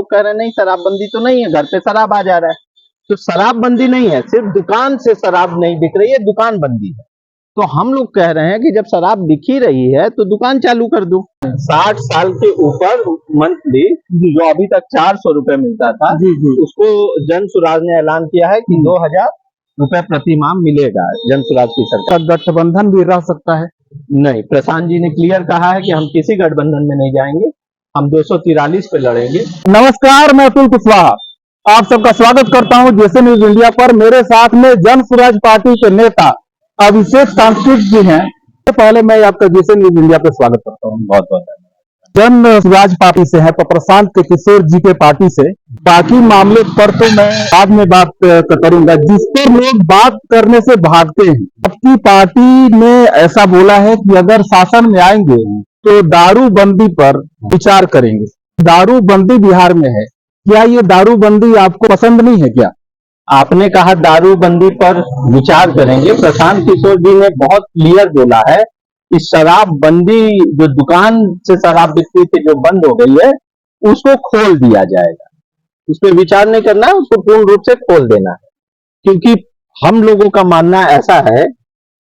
लोग कह रहे हैं नहीं शराबबंदी तो नहीं है, घर पे शराब आ जा रहा है। तो शराबबंदी नहीं है, सिर्फ दुकान से शराब नहीं बिक रही है, दुकान बंदी है। तो हम लोग कह रहे हैं कि जब शराब बिक ही रही है तो दुकान चालू कर दो। 60 साल के ऊपर मंथली जो अभी तक 400 रुपए मिलता था, उसको जन सुराज ने ऐलान किया है कि 2000 रुपए प्रति माह मिलेगा। जन सुराज की सरकार। गठबंधन भी रह सकता है? नहीं, प्रशांत जी ने क्लियर कहा है कि हम किसी गठबंधन में नहीं जाएंगे, हम 243 पे लड़ेंगे। नमस्कार, मैं अतुल कुशवाहा आप सबका स्वागत करता हूं जेसे न्यूज इंडिया पर। मेरे साथ में जन सुराज पार्टी के नेता अभिषेक सांस्कृत जी हैं। तो पहले मैं आपका जेसे न्यूज इंडिया पे स्वागत करता हूं। बहुत बहुत जन सुराज पार्टी से है तो प्रशांत किशोर जी के पार्टी से। बाकी मामले पर तो मैं बाद में बात करूंगा, जिस पर लोग बात करने से भागते हैं। आपकी पार्टी ने ऐसा बोला है कि अगर शासन में आएंगे तो दारूबंदी पर विचार करेंगे। दारूबंदी बिहार में है, क्या ये दारूबंदी आपको पसंद नहीं है क्या? आपने कहा दारूबंदी पर विचार करेंगे। प्रशांत किशोर जी ने बहुत क्लियर बोला है कि शराबबंदी जो दुकान से शराब बिकती थी जो बंद हो गई है उसको खोल दिया जाएगा। उस पर विचार नहीं करना है, उसको पूर्ण रूप से खोल देना है। क्योंकि हम लोगों का मानना ऐसा है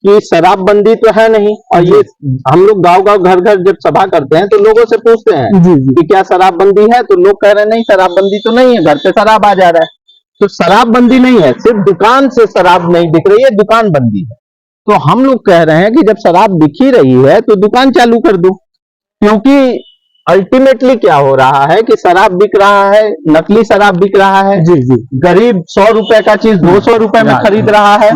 कि शराबबंदी तो है नहीं, और ये हम लोग गांव-गांव घर-घर जब सभा करते हैं तो लोगों से पूछते हैं कि क्या शराबबंदी है, तो लोग कह रहे हैं नहीं शराबबंदी तो नहीं है, घर पे शराब आ जा रहा है। तो शराबबंदी नहीं है, सिर्फ दुकान से शराब नहीं बिक रही है, दुकान बंदी है। तो हम लोग कह रहे हैं कि जब शराब बिक ही रही है तो दुकान चालू कर दो। क्योंकि अल्टीमेटली क्या हो रहा है कि शराब बिक रहा है, नकली शराब बिक रहा है। गरीब 100 रुपए का चीज 200 रुपए में खरीद रहा है,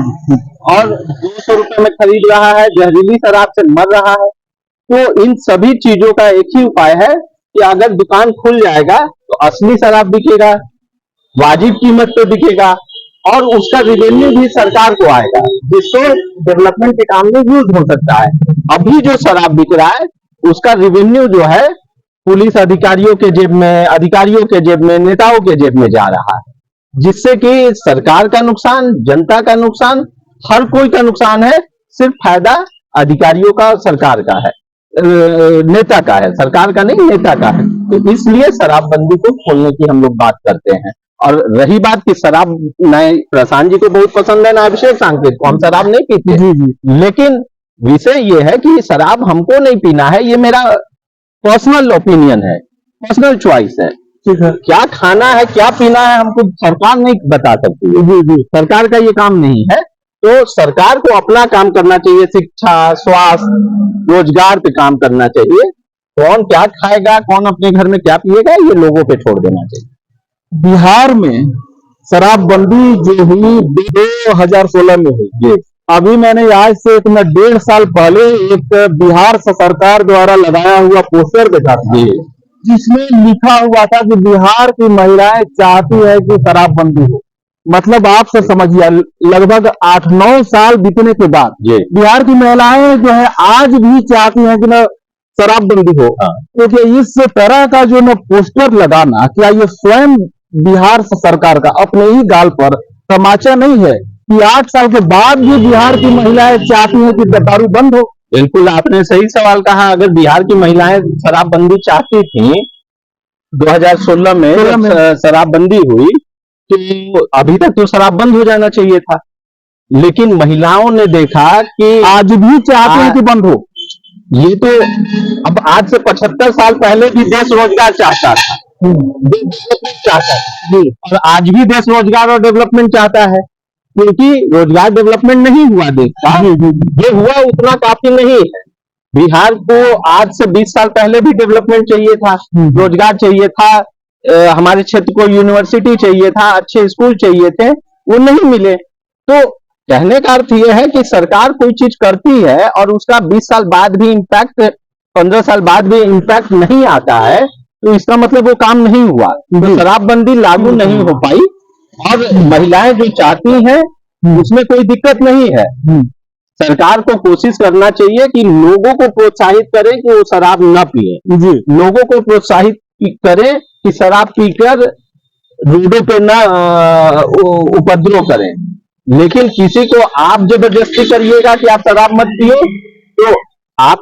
और 200 रुपए में खरीद रहा है, जहरीली शराब से मर रहा है। तो इन सभी चीजों का एक ही उपाय है कि अगर दुकान खुल जाएगा तो असली शराब बिकेगा, वाजिब कीमत पे बिकेगा, और उसका रिवेन्यू भी सरकार को आएगा, जिससे डेवलपमेंट के काम में यूज हो सकता है। अभी जो शराब बिक रहा है उसका रिवेन्यू जो है पुलिस अधिकारियों के जेब में, अधिकारियों के जेब में, नेताओं के जेब में जा रहा है, जिससे कि सरकार का नुकसान, जनता का नुकसान, हर कोई का नुकसान है। सिर्फ फायदा अधिकारियों का, सरकार का है, नेता का है, सरकार का नहीं, नेता का है। तो इसलिए शराबबंदी को खोलने की हम लोग बात करते हैं। और रही बात कि शराब न प्रशांत जी को बहुत पसंद है ना अभिषेक सांकेत को, हम शराब नहीं पीते, लेकिन विषय ये है कि शराब हमको नहीं पीना है, ये मेरा पर्सनल ओपिनियन है, पर्सनल चॉइस है। क्या खाना है, क्या पीना है, हमको सरकार नहीं बता सकती। सरकार का ये काम नहीं है। तो सरकार को अपना काम करना चाहिए, शिक्षा, स्वास्थ्य, रोजगार पे काम करना चाहिए। कौन क्या खाएगा, कौन अपने घर में क्या पिएगा, ये लोगों पे छोड़ देना चाहिए। बिहार में शराबबंदी जो हुई 2016 में हुई, अभी मैंने आज से 1.5 साल पहले एक बिहार सरकार द्वारा लगाया हुआ पोस्टर देखा था, जिसमें लिखा हुआ था कि बिहार की महिलाएं चाहती है कि शराबबंदी हो। मतलब आप से समझिए, लगभग 8-9 साल बीतने के बाद बिहार की महिलाएं जो है आज भी चाहती हैं कि न शराबबंदी हो। क्योंकि इस तरह का जो न पोस्टर लगाना, क्या ये स्वयं बिहार सरकार का अपने ही गाल पर तमाचा नहीं है कि 8 साल के बाद भी बिहार की महिलाएं चाहती हैं कि दारू बंद हो? बिल्कुल, आपने सही सवाल कहा। अगर बिहार की महिलाएं शराबबंदी चाहती थी, 2016 में शराबबंदी हुई, तो अभी तक तो शराब बंद हो जाना चाहिए था। लेकिन महिलाओं ने देखा कि आज भी चाहते हैं कि बंद हो। ये तो अब आज से 75 साल पहले भी देश रोजगार चाहता था, डेवलपमेंट चाहता था, और आज भी देश रोजगार और डेवलपमेंट चाहता है। क्योंकि रोजगार डेवलपमेंट नहीं हुआ देश का, ये हुआ उतना काफी नहीं है। बिहार को आज से 20 साल पहले भी डेवलपमेंट चाहिए था, रोजगार चाहिए था, हमारे क्षेत्र को यूनिवर्सिटी चाहिए था, अच्छे स्कूल चाहिए थे, वो नहीं मिले। तो कहने का अर्थ यह है कि सरकार कोई चीज करती है और उसका 20 साल बाद भी इम्पैक्ट, 15 साल बाद भी इम्पैक्ट नहीं आता है, तो इसका मतलब वो काम नहीं हुआ। तो शराबबंदी लागू नहीं हो पाई, और महिलाएं जो चाहती हैं उसमें कोई दिक्कत नहीं है। सरकार को कोशिश करना चाहिए कि लोगों को प्रोत्साहित करें कि वो शराब न पिए, लोगों को प्रोत्साहित करें कि शराब पीकर रोडों पे न उपद्रव करें। लेकिन किसी को आप जबरदस्ती करिएगा कि आप शराब मत पियो, तो आप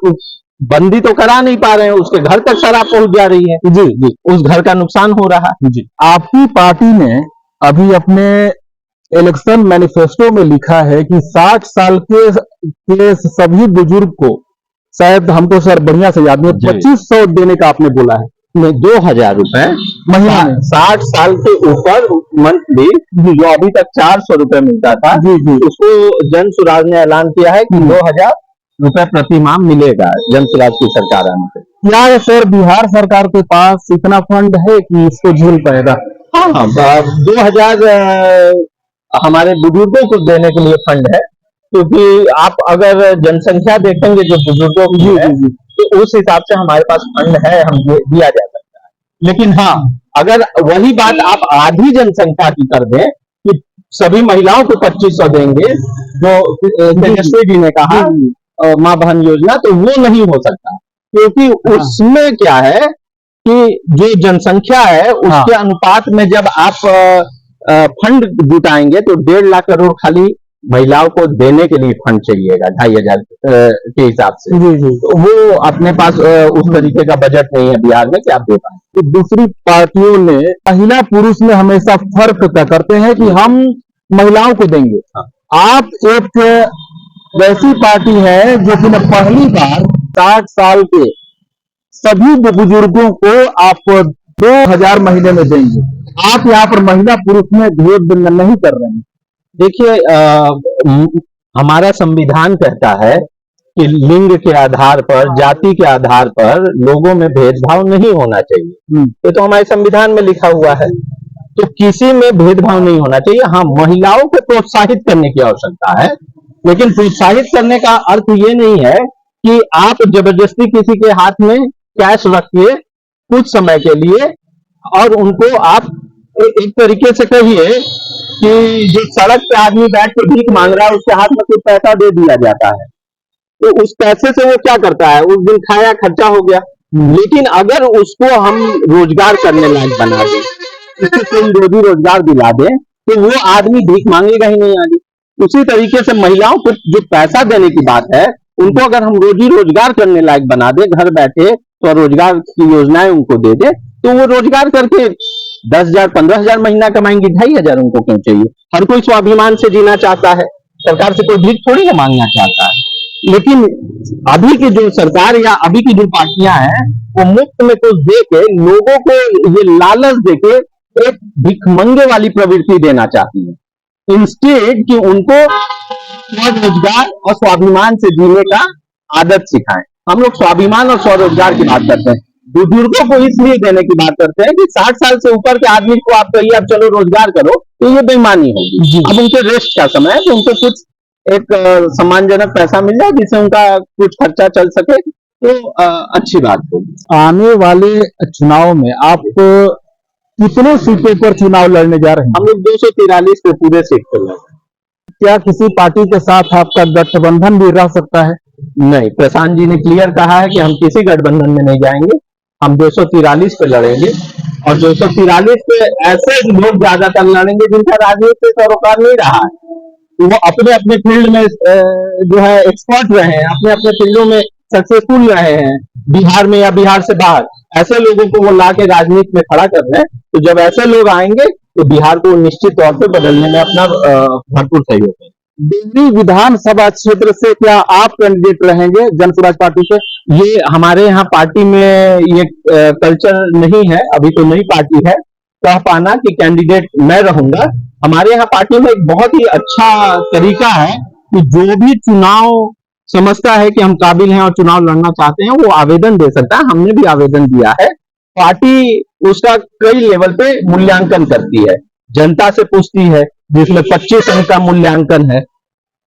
बंदी तो करा नहीं पा रहे हैं, उसके घर तक शराब पहुंच जा रही है। जी जी उस घर का नुकसान हो रहा है। जी। आपकी पार्टी ने अभी अपने इलेक्शन मैनिफेस्टो में लिखा है कि 60 साल के सभी बुजुर्ग को, शायद हमको सर बढ़िया से याद नहीं, जी। 2500 देने का आपने बोला है। में 2000 रुपए महीना में 60 साल के ऊपर मंथली, जो अभी तक 400 रुपए मिलता था, जी जी उसको जन सुराज ने ऐलान किया है कि 2000 रुपए प्रति माह मिलेगा जन सुराज की सरकार आने से। क्या है सर, बिहार सरकार के पास इतना फंड है कि इसको झेल पाएगा? हाँ, 2000 हमारे बुजुर्गों को देने के लिए फंड है, क्योंकि आप अगर जनसंख्या देखेंगे जो बुजुर्गों की है, तो उस हिसाब से हमारे पास फंड है, हम दिया जा सकता है। लेकिन हाँ, अगर वही बात आप आधी जनसंख्या की कर दें कि सभी महिलाओं को 2500 देंगे, जो तेजस्वी जी ने कहा माँ बहन योजना, तो वो नहीं हो सकता, क्योंकि उसमें क्या है कि जो जनसंख्या है उसके अनुपात में जब आप फंड जुटाएंगे तो 1.5 लाख करोड़ खाली महिलाओं को देने के लिए फंड चाहिएगा 2500 के हिसाब से। जी जी। तो वो अपने पास उस तरीके का बजट नहीं है बिहार में कि आप दे पाए। तो दूसरी पार्टियों ने महिला पुरुष में हमेशा फर्क करते हैं कि हम महिलाओं को देंगे। आप एक वैसी पार्टी है जो कि पहली बार 60 साल के सभी बुजुर्गों को आप 2000 महीने में देंगे। आप यहाँ पर महिला पुरुष में भेद नहीं कर रहे हैं। देखिए, हमारा संविधान कहता है कि लिंग के आधार पर, जाति के आधार पर लोगों में भेदभाव नहीं होना चाहिए। ये तो हमारे संविधान में लिखा हुआ है, तो किसी में भेदभाव नहीं होना चाहिए। हाँ, महिलाओं को प्रोत्साहित करने की आवश्यकता है, लेकिन प्रोत्साहित करने का अर्थ ये नहीं है कि आप जबरदस्ती किसी के हाथ में कैश रखिए कुछ समय के लिए और उनको आप एक तरीके से कहिए कि जो सड़क पे आदमी बैठ के भीख मांग रहा है उसके हाथ में कुछ पैसा दे दिया जाता है, तो उस पैसे से वो क्या करता है, उस दिन खाया खर्चा हो गया। लेकिन अगर उसको हम रोजगार करने लायक बना दें, उसको कोई रोजी रोजगार दिला दें, तो वो आदमी भीख मांगेगा ही नहीं आगे। उसी तरीके से महिलाओं को जो पैसा देने की बात है, उनको अगर हम रोजी रोजगार करने लायक बना दे, घर बैठे तो रोजगार की योजनाएं उनको दे दे, तो वो रोजगार करके 10,000 15,000 महीना कमाएंगे, 2,500 उनको क्यों चाहिए? हर कोई स्वाभिमान से जीना चाहता है, सरकार से कोई भीख थोड़ी ना मांगना चाहता है। लेकिन अभी की जो सरकार या अभी की जो पार्टियां हैं, वो मुफ्त में कुछ दे के लोगों को ये लालच देके एक भिखमंगे वाली प्रवृत्ति देना चाहती है, इंस्टेड कि उनको स्वरोजगार और स्वाभिमान से जीने का आदत सिखाएं। हम लोग स्वाभिमान और स्वरोजगार की बात करते हैं, बुजुर्गों को इसलिए देने की बात करते हैं कि 60 साल से ऊपर के आदमी को आप कहिए आप चलो रोजगार करो, तो ये बेईमानी होगी। अब उनके रेस्ट का समय है, तो उनको कुछ एक सम्मानजनक पैसा मिल जाए जिससे उनका कुछ खर्चा चल सके, तो अच्छी बात होगी। आने वाले चुनाव में आप कितने सीटों पर चुनाव लड़ने जा रहे हैं? हम लोग 243 पे पूरे सीट पर लड़ रहे हैं। क्या किसी पार्टी के साथ आपका गठबंधन भी रह सकता है? नहीं, प्रशांत जी ने क्लियर कहा है कि हम किसी गठबंधन में नहीं जाएंगे, हम 243 पे लड़ेंगे। और 243 पे ऐसे लोग ज्यादातर लड़ेंगे जिनका राजनीति से सरोकार नहीं रहा है, वो अपने अपने फील्ड में जो है एक्सपर्ट रहे हैं, अपने अपने फील्डों में सक्सेसफुल रहे हैं, बिहार में या बिहार से बाहर। ऐसे लोगों को वो ला के राजनीति में खड़ा कर रहे हैं, तो जब ऐसे लोग आएंगे तो बिहार को निश्चित तौर पर बदलने में अपना भरपूर सहयोग है। दिल्ली विधानसभा क्षेत्र से क्या आप कैंडिडेट रहेंगे जन स्वराज पार्टी से? ये हमारे यहाँ पार्टी में ये कल्चर नहीं है, अभी तो नई पार्टी है, कह पाना कि कैंडिडेट मैं रहूंगा। हमारे यहाँ पार्टी में एक बहुत ही अच्छा तरीका है कि जो भी चुनाव समझता है कि हम काबिल हैं और चुनाव लड़ना चाहते हैं, वो आवेदन दे सकता है। हमने भी आवेदन दिया है, पार्टी उसका कई लेवल पे मूल्यांकन करती है, जनता से पूछती है जिसमें 25 अंक का मूल्यांकन है,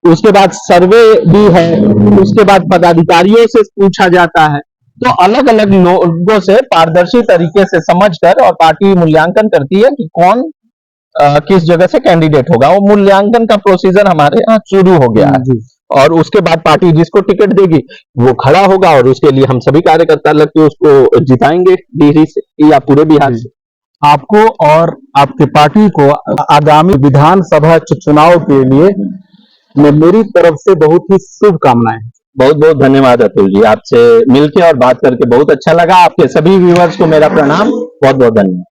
उसके बाद सर्वे भी है, उसके बाद पदाधिकारियों से पूछा जाता है। तो अलग अलग लोगों से पारदर्शी तरीके से समझकर और पार्टी मूल्यांकन करती है कि कौन किस जगह से कैंडिडेट होगा। वो मूल्यांकन का प्रोसीजर हमारे यहाँ शुरू हो गया है, और उसके बाद पार्टी जिसको टिकट देगी वो खड़ा होगा, और उसके लिए हम सभी कार्यकर्ता लग के उसको जिताएंगे डिहरी से या पूरे बिहार से। आपको और आपकी पार्टी को आगामी विधानसभा चुनाव के लिए मेरी तरफ से बहुत ही शुभकामनाएं। बहुत बहुत धन्यवाद अतुल जी, आपसे मिलके और बात करके बहुत अच्छा लगा। आपके सभी व्यूअर्स को मेरा प्रणाम, बहुत बहुत धन्यवाद।